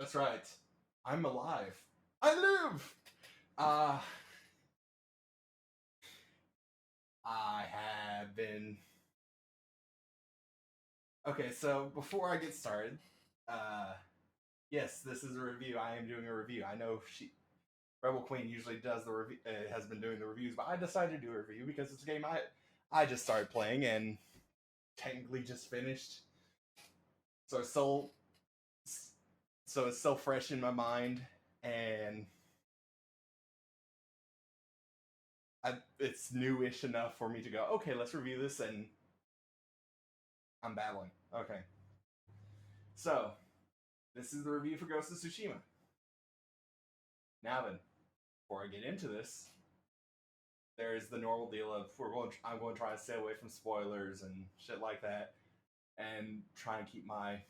That's right. I'm alive. I live! Uh, I have been. Okay, so before I get started, uh, yes, this is a review. I am doing a review. I know Rebel Queen usually does the review, has been doing the reviews, but I decided to do a review because it's a game I just started playing and technically just finished. So it's so so it's so fresh in my mind, and it's newish enough for me to go, okay, let's review this, and I'm babbling. Okay. So, this is the review for Ghost of Tsushima. Now then, before I get into this, there's the normal deal of I'm going to try to stay away from spoilers and shit like that, and try and keep my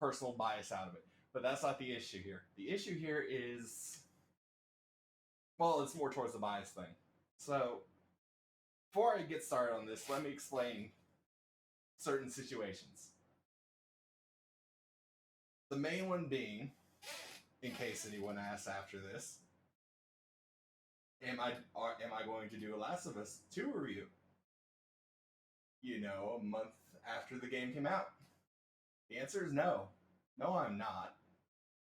personal bias out of it. But that's not the issue here. The issue here is, well, it's more towards the bias thing. So, before I get started on this, let me explain certain situations. The main one being, in case anyone asks after this, am I going to do a Last of Us 2 review? A month after the game came out? The answer is no. No, I'm not.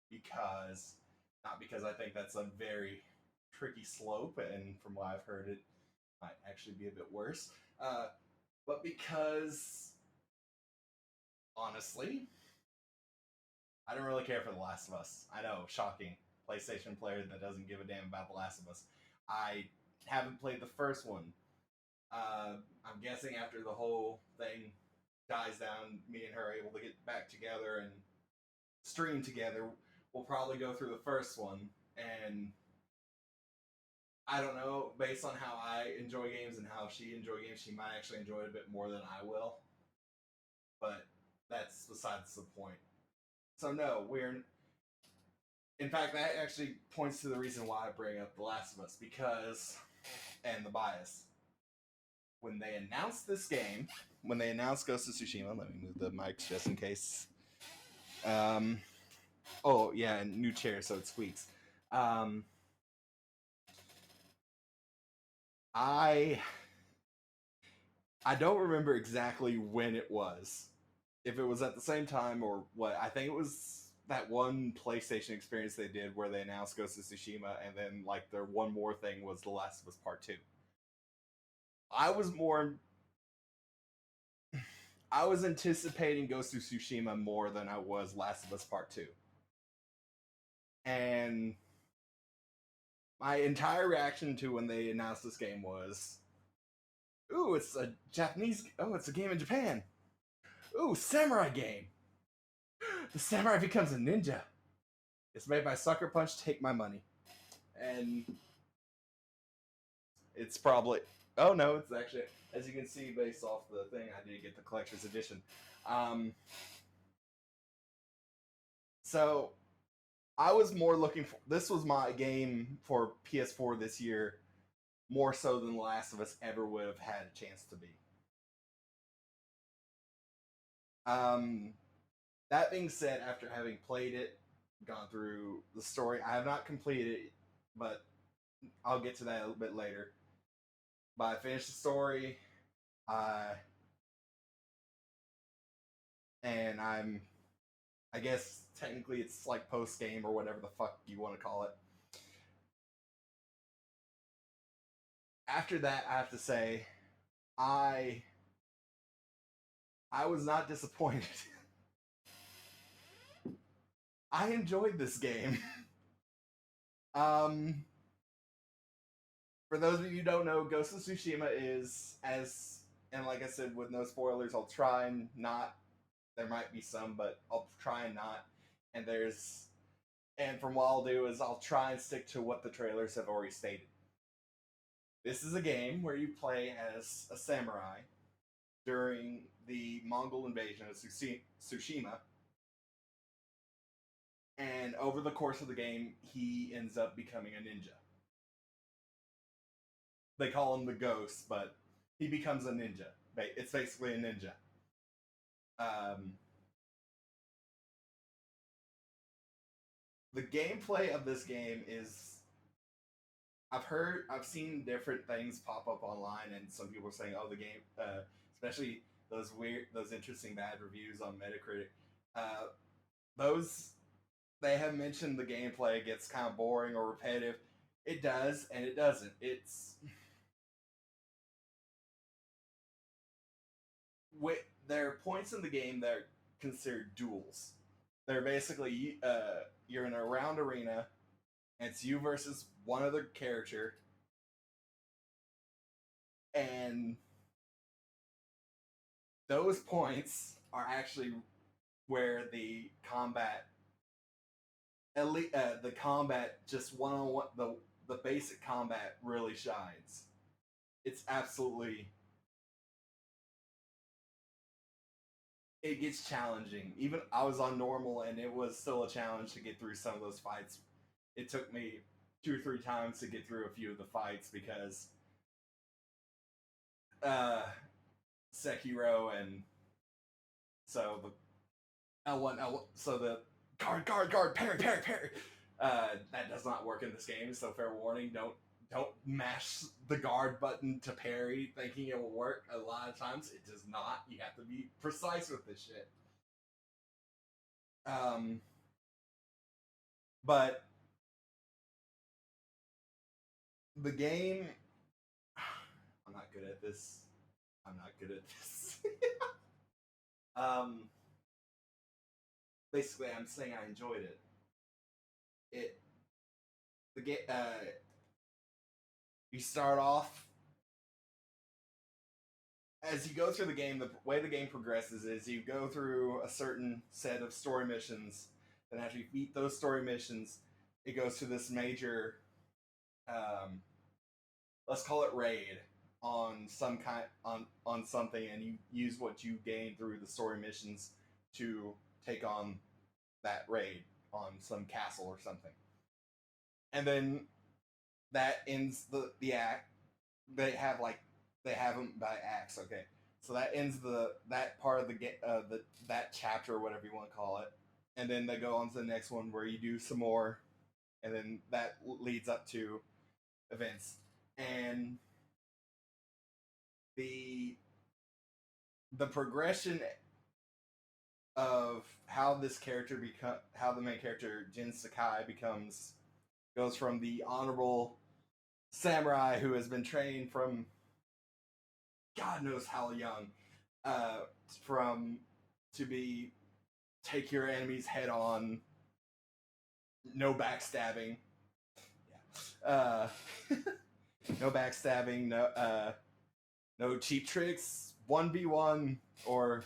Because not because I think that's a very tricky slope, and from what I've heard, it might actually be a bit worse. But because honestly, I don't really care for The Last of Us. I know, shocking. PlayStation player that doesn't give a damn about The Last of Us. I haven't played the first one. I'm guessing after the whole thing dies down, me and her are able to get back together and stream together. We'll probably go through the first one, and I don't know, based on how I enjoy games and how she enjoys games, she might actually enjoy it a bit more than I will. But that's besides the point. So no, we're. In fact, that actually points to the reason why I bring up The Last of Us, because, and the bias. When they announced this game, when they announced Ghost of Tsushima, let me move the mics just in case. Um, oh yeah, and new chair so it squeaks. I I don't remember exactly when it was. If it was at the same time or what. I think it was that one PlayStation experience they did where they announced Ghost of Tsushima, and then like their one more thing was The Last of Us Part 2. I was more I was anticipating Ghost of Tsushima more than I was Last of Us Part 2. And my entire reaction to when they announced this game was, ooh, it's a it's a game in Japan. Ooh, samurai game. The samurai becomes a ninja. It's made by Sucker Punch. Take my money. And it's probably. Oh no, it's actually, as you can see, based off the thing, I did get the collector's edition. Um, so I was more looking for. This was my game for PS4 this year, more so than The Last of Us ever would have had a chance to be. Um, that being said, after having played it, gone through the story, I have not completed it, but I'll get to that a little bit later. But I finished the story, uh, and I guess technically it's like post game or whatever the fuck you want to call it. After that, I have to say, I I was not disappointed. I enjoyed this game. um, for those of you who don't know, Ghost of Tsushima is, as, and like I said, with no spoilers, I'll try and not. There might be some, but I'll try and not. And from what I'll do is I'll try and stick to what the trailers have already stated. This is a game where you play as a samurai during the Mongol invasion of Tsushima, and over the course of the game, he ends up becoming a ninja. They call him the Ghost, but he becomes a ninja. It's basically a ninja. Um, the gameplay of this game is. I've seen different things pop up online, and some people are saying, "Oh, the game, especially those interesting bad reviews on Metacritic, uh, those they have mentioned the gameplay gets kind of boring or repetitive. It does, and it doesn't. There are points in the game that are considered duels. They're basically you're in a round arena, and it's you versus one other character, and those points are actually where the combat just one on one the basic combat really shines. It's absolutely it gets challenging. Even I was on normal and it was still a challenge to get through some of those fights. It took me 2 or 3 times to get through a few of the fights because uh Sekiro and so the L1 L so the guard parry. That does not work in this game, so fair warning, don't mash the guard button to parry thinking it will work. A lot of times it does not. You have to be precise with this shit. Um, but the game, I'm not good at this. I'm not good at this. um, basically, I'm saying I enjoyed it. It the game. You start off as you go through the game. The way the game progresses is you go through a certain set of story missions, and after you beat those story missions, it goes to this major um, let's call it raid on some kind on something, and you use what you gain through the story missions to take on that raid on some castle or something, and then that ends the act. They have them by acts. Okay, so that ends that part of the that chapter or whatever you want to call it, and then they go on to the next one where you do some more, and then that leads up to events. And the the progression of how the main character Jin Sakai goes from the honorable samurai who has been trained from God knows how young, uh, from to be take your enemies head on, no backstabbing, no backstabbing, no cheap tricks, 1v1, or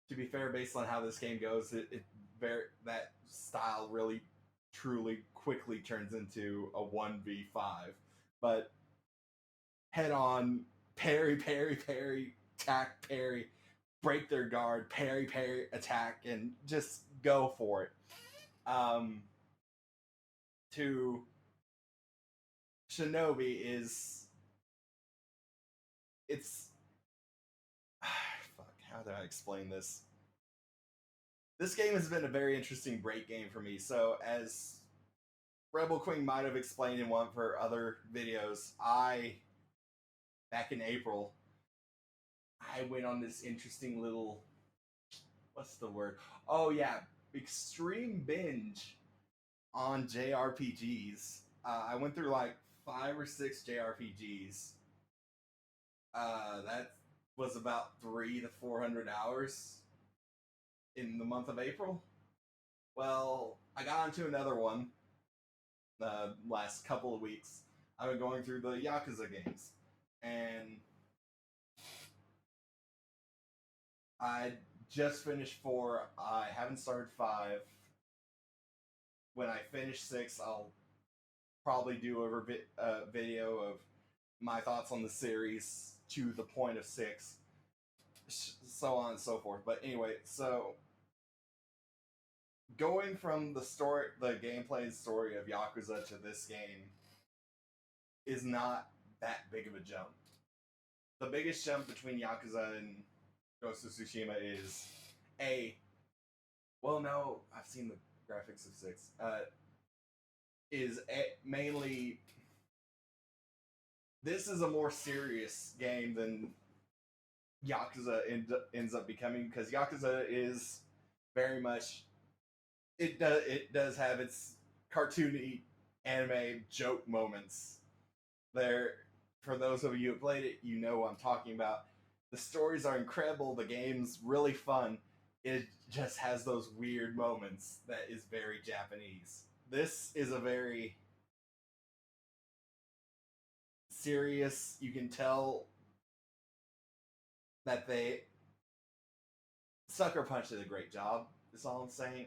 to be fair, based on how this game goes, that style really, truly, quickly turns into a 1v5. But head on, parry, attack, parry, break their guard, parry, attack, and just go for it. Um, to Shinobi is it's fuck. How do I explain this? This game has been a very interesting break game for me. So as Rebel Queen might have explained in one of her other videos, back in April, I went on this interesting little, what's the word? Oh yeah, extreme binge on JRPGs. I went through like 5 or 6 JRPGs. That was about 300 to 400 hours in the month of April. Well, I got onto another one the last couple of weeks. I've been going through the Yakuza games, and I just finished 4. I haven't started 5. When I finish 6, I'll probably do a video of my thoughts on the series to the point of 6, so on and so forth. But anyway, so going from the gameplay and story of Yakuza to this game is not that big of a jump. The biggest jump between Yakuza and Ghost of Tsushima is well, no, I've seen graphics of 6, is mainly, this is a more serious game than Yakuza ends up becoming, because Yakuza is very much, it does have its cartoony anime joke moments there. For those of you who played it, you know what I'm talking about. The stories are incredible, the game's really fun. It just has those weird moments that is very Japanese. This is a very serious, you can tell that they, Sucker Punch did a great job. Is all I'm saying.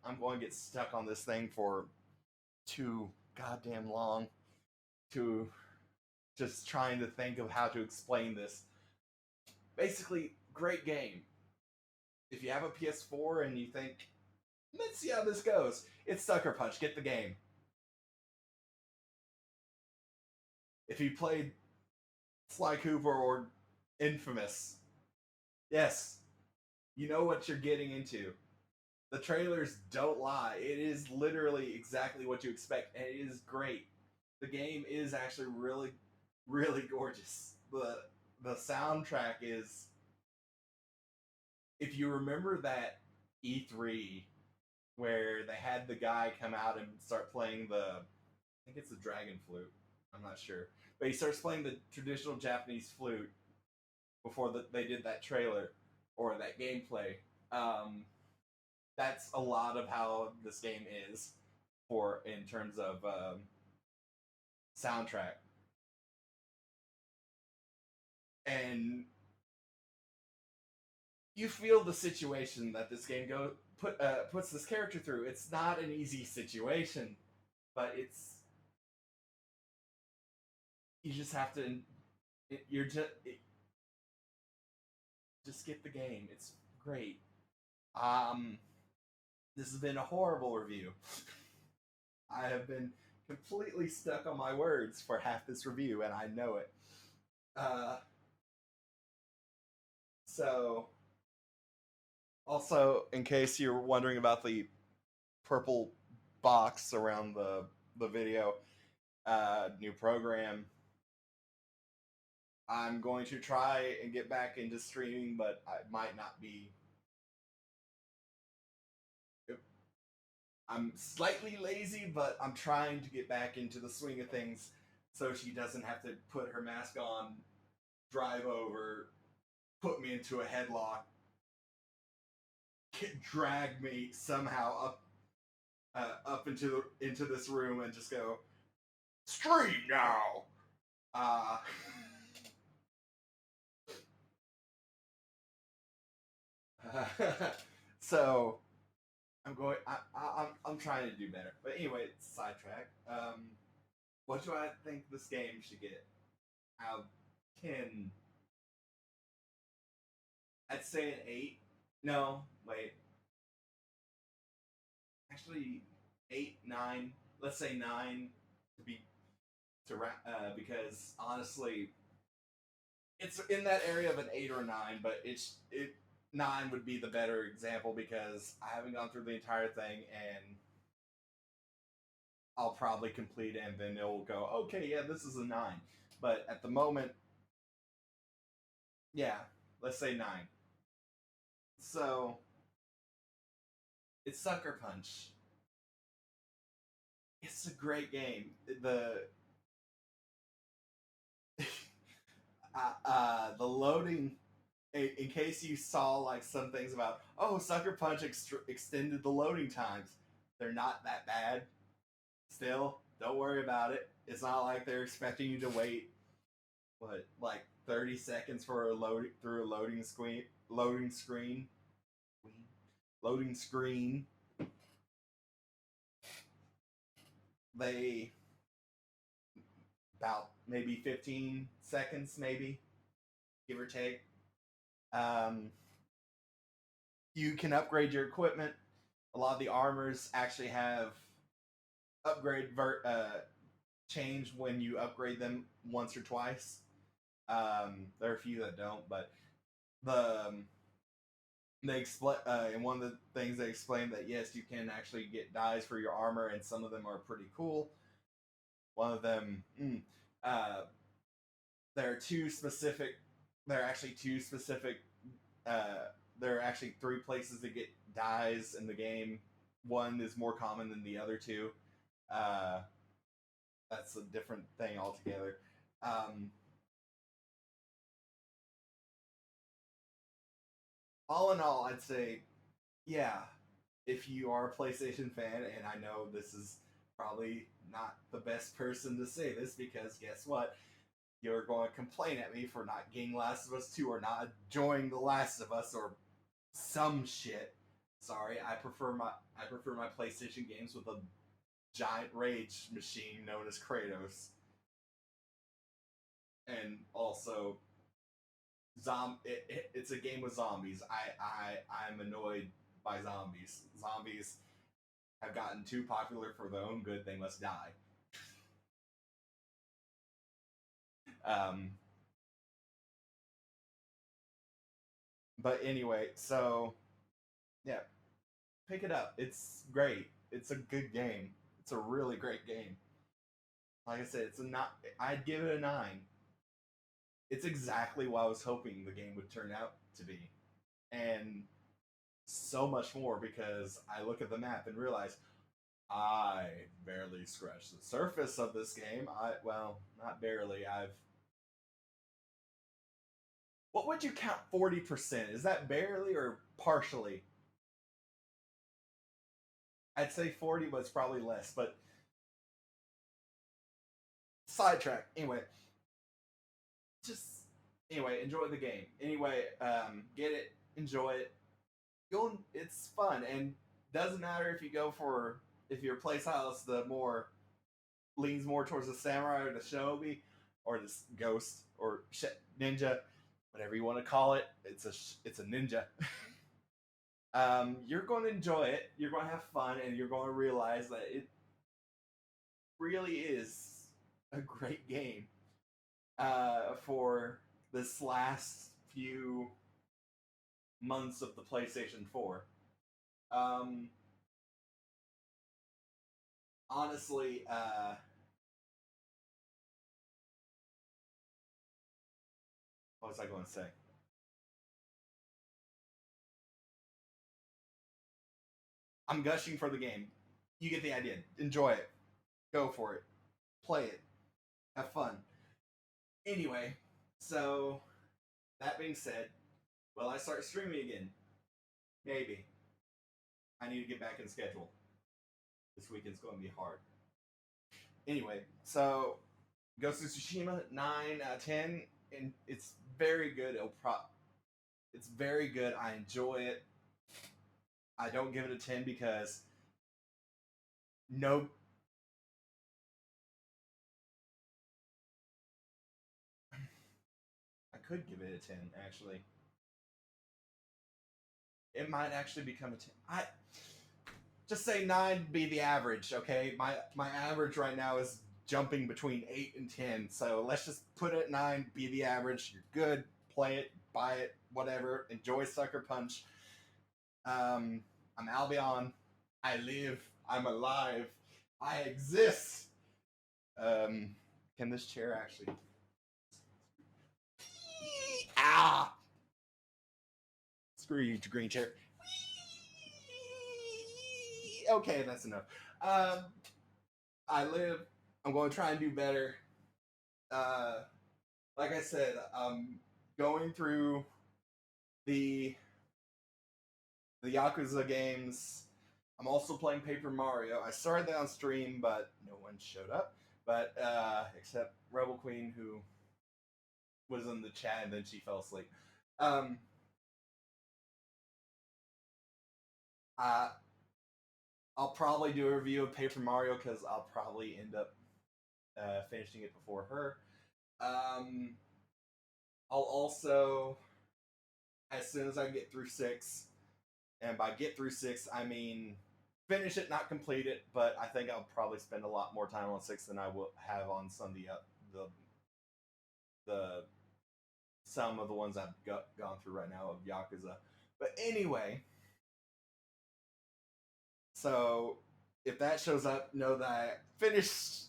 I'm going to get stuck on this thing for too goddamn long to just trying to think of how to explain this. Basically, great game. If you have a PS4 and you think, let's see how this goes, it's Sucker Punch. Get the game. If you played Sly Cooper or Infamous, yes, you know what you're getting into. The trailers don't lie. It is literally exactly what you expect, and it is great. The game is actually really, really gorgeous. The soundtrack is, if you remember that E3 where they had the guy come out and start playing I think it's the dragon flute. I'm not sure, but he starts playing the traditional Japanese flute before they did that trailer or that gameplay. That's a lot of how this game is for in terms of soundtrack, and you feel the situation that this game puts this character through. It's not an easy situation, but it's, you just have to, you're just get the game. It's great. This has been a horrible review. I have been completely stuck on my words for half this review, and I know it. Uh, so, also, in case you're wondering about the purple box around the video, new program. I'm going to try and get back into streaming, but I might not be. I'm slightly lazy, but I'm trying to get back into the swing of things so she doesn't have to put her mask on, drive over, put me into a headlock, drag me somehow up into this room and just go, stream now. Uh, so I'm trying to do better. But anyway, sidetrack. What do I think this game should get? Out of 10, I'd say an 8. No, wait. Actually, 8, 9. Let's say 9 to be because honestly, it's in that area of an 8 or a 9. But it 9 would be the better example because I haven't gone through the entire thing, and I'll probably complete it, and then it'll go, okay, yeah, this is a 9. But at the moment, yeah, let's say 9. So, it's Sucker Punch. It's a great game. The loading, in case you saw like some things about, oh, Sucker Punch extended the loading times. They're not that bad. Still, don't worry about it. It's not like they're expecting you to wait, what, like 30 seconds for a loading screen. Loading screen. They, about maybe 15 seconds, maybe, give or take. Um, you can upgrade your equipment. A lot of the armors actually have upgrade change when you upgrade them once or twice. There are a few that don't, but the They explain in one of the things they explain that yes, you can actually get dyes for your armor, and some of them are pretty cool. One of them, uh, there are two specific. There are actually two specific. Uh, there are actually three places to get dyes in the game. One is more common than the other two. Uh, that's a different thing altogether. Um, all in all, I'd say, yeah, if you are a PlayStation fan, and I know this is probably not the best person to say this because guess what? You're going to complain at me for not getting Last of Us 2 or not enjoying The Last of Us or some shit. Sorry, I prefer my PlayStation games with a giant rage machine known as Kratos. And also it's a game with zombies. I'm annoyed by zombies. Zombies have gotten too popular for their own good. They must die. Um, but anyway, so yeah, pick it up. It's great. It's a good game. It's a really great game. Like I said, it's a not. I'd give it a 9. It's exactly what I was hoping the game would turn out to be, and so much more because I look at the map and realize I barely scratched the surface of this game. Well, not barely. I've What would you count 40%? Is that barely or partially? I'd say 40, but it's probably less. But sidetrack. Just anyway, enjoy the game. Anyway, get it, enjoy it. It's fun, and doesn't matter if you go for if your playstyle is the more leans more towards the samurai or the shinobi or the ghost or ninja, whatever you want to call it. It's a ninja. You're going to enjoy it. You're going to have fun, and you're going to realize that it really is a great game for this last few months of the PlayStation 4. Um, honestly, what was I going to say? I'm gushing for the game. You get the idea. Enjoy it. Go for it. Play it. Have fun. Anyway, so that being said, will I start streaming again? Maybe. I need to get back in schedule. This weekend's going to be hard. Anyway, so Ghost of Tsushima 9 out of 10, and it's very good. It's very good. I enjoy it. I don't give it a 10 because no. I could give it a 10 actually. It might actually become a 10. I just say 9 be the average, okay? My average right now is jumping between 8 and 10. So let's just put it at 9, be the average. You're good. Play it, buy it, whatever. Enjoy Sucker Punch. I'm Albion. I live. I'm alive. I exist. Um, can this chair actually? Ah! Screw you, green chair. Okay, that's enough. Um, I live. I'm going to try and do better. Uh, like I said, I'm going through the the Yakuza games. I'm also playing Paper Mario. I started that on stream, but no one showed up. But except Rebel Queen, who was in the chat and then she fell asleep. Um, uh, I'll probably do a review of Paper Mario because I'll probably end up finishing it before her. I'll also, as soon as I get through 6, and by get through 6, I mean finish it, not complete it, but I think I'll probably spend a lot more time on 6 than I will have on some of the some of the ones I've gone through right now of Yakuza. But anyway, so if that shows up, know that I finished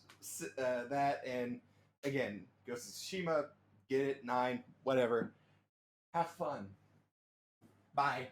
that. And again, Ghost of Tsushima, get it, 9, whatever. Have fun. Bye.